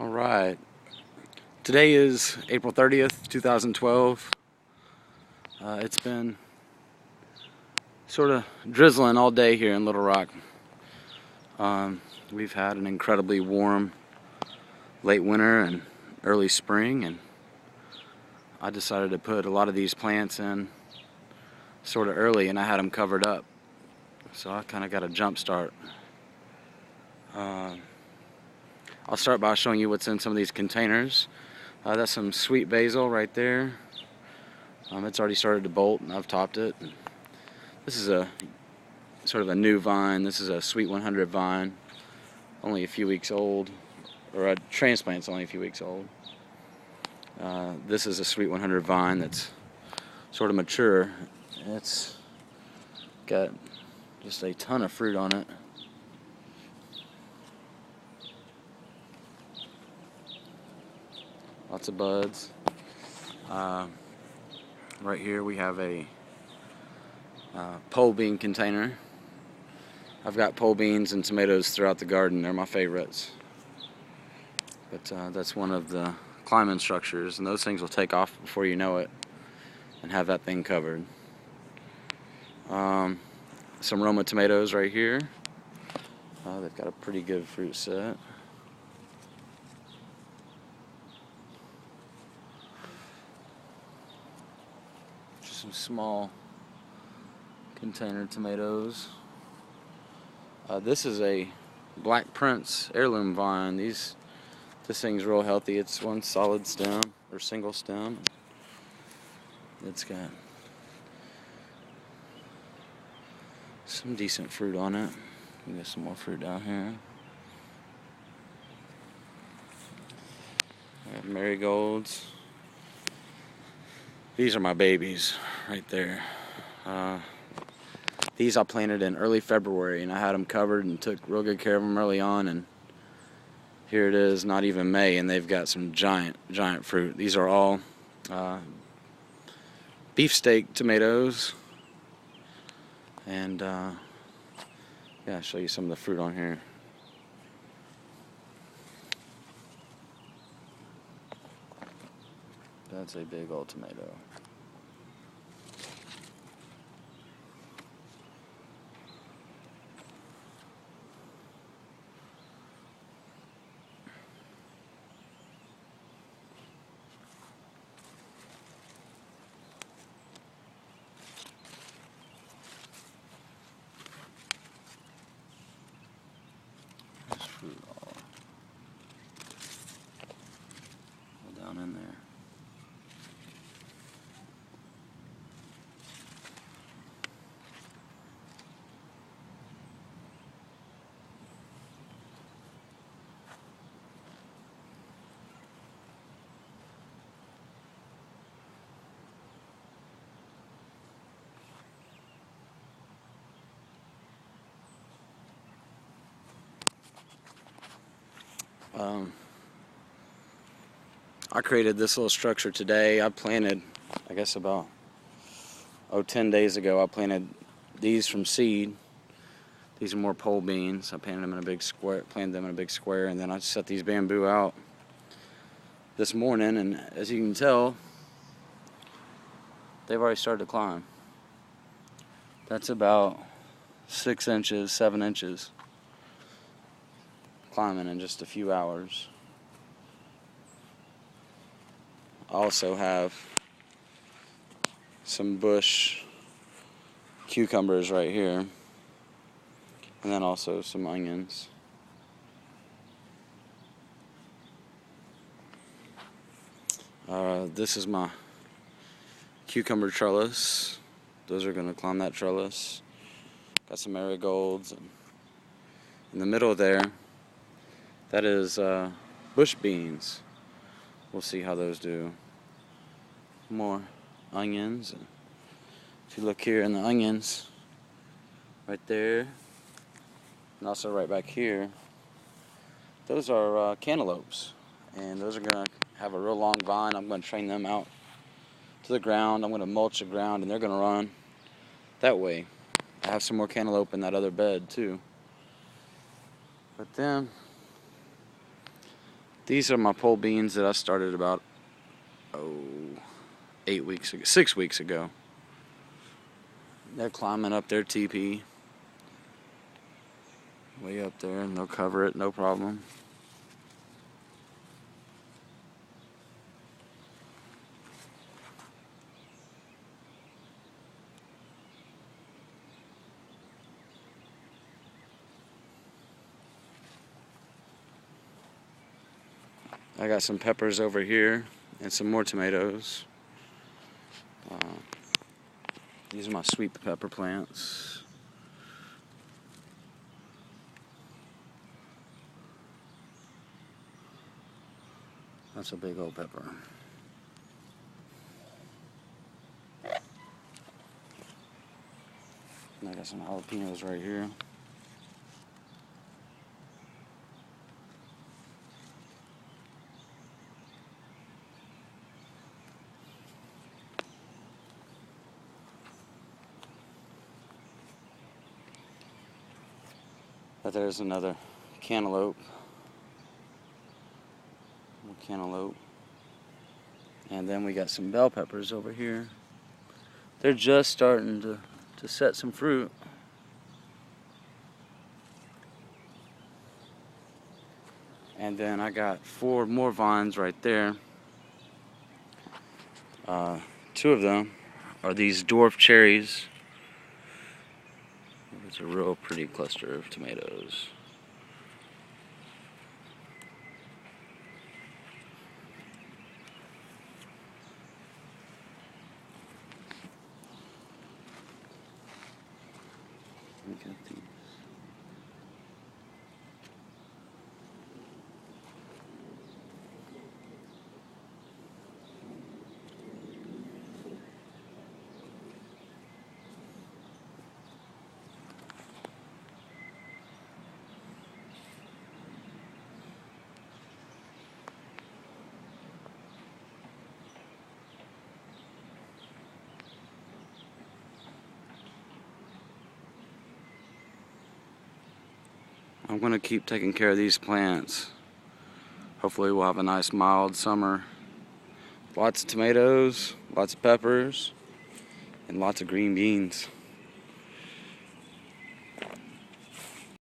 All right. Today is April 30th, 2012. It's been sort of drizzling all day here in Little Rock. We've had an incredibly warm late winter and early spring, and I decided to put a lot of these plants in sort of early, and I had them covered up. So I kind of got a jump start. I'll start by showing you what's in some of these containers. That's some sweet basil right there. It's already started to bolt, and I've topped it. This is a sort of a new vine. This is a Sweet 100 vine, only a few weeks old, or a transplant's only a few weeks old. This is a Sweet 100 vine that's sort of mature. It's got just a ton of fruit on it. Lots of buds. Right here we have a pole bean container. I've got pole beans and tomatoes throughout the garden. They're my favorites. But that's one of the climbing structures, and those things will take off before you know it and have that thing covered. Some Roma tomatoes right here. They've got a pretty good fruit set. Some small container tomatoes. This is a Black Prince heirloom vine. This thing's real healthy. It's one solid stem, or single stem. It's got some decent fruit on it. We got some more fruit down here. I have marigolds. These are my babies right there. These I planted in early February, and I had them covered and took real good care of them early on, and here it is, not even May, and they've got some giant fruit. These are all beefsteak tomatoes, and yeah, I'll show you some of the fruit on here. That's a big old tomato. There's fruit all down in there. I created this little structure today. I planted, I guess about 10 days ago, I planted these from seed. These are more pole beans. I planted them in a big square, and then I set these bamboo out this morning, and as you can tell, they've already started to climb. That's about 6 inches, 7 inches climbing in just a few hours. I also have some bush cucumbers right here, and then also some onions. This is my cucumber trellis. Those are going to climb that trellis. Got some marigolds. And in the middle there, that is bush beans. We'll see how those do. More onions. If you look here in the onions, right there, and also right back here, those are cantaloupes, and those are going to have a real long vine. I'm going to train them out to the ground. I'm going to mulch the ground, and they're going to run that way. I have some more cantaloupe in that other bed too. But then These are my pole beans that I started about 6 weeks ago. They're climbing up their teepee way up there, and they'll cover it no problem. I got some peppers over here and some more tomatoes. These are my sweet pepper plants. That's a big old pepper. And I got some jalapenos right here. But there's another cantaloupe. And then we got some bell peppers over here. They're just starting to set some fruit. And then I got 4 more vines right there. 2 of them are these dwarf cherries. It's a real pretty cluster of tomatoes. Look at these. I'm going to keep taking care of these plants. Hopefully we'll have a nice mild summer. Lots of tomatoes, lots of peppers, and lots of green beans.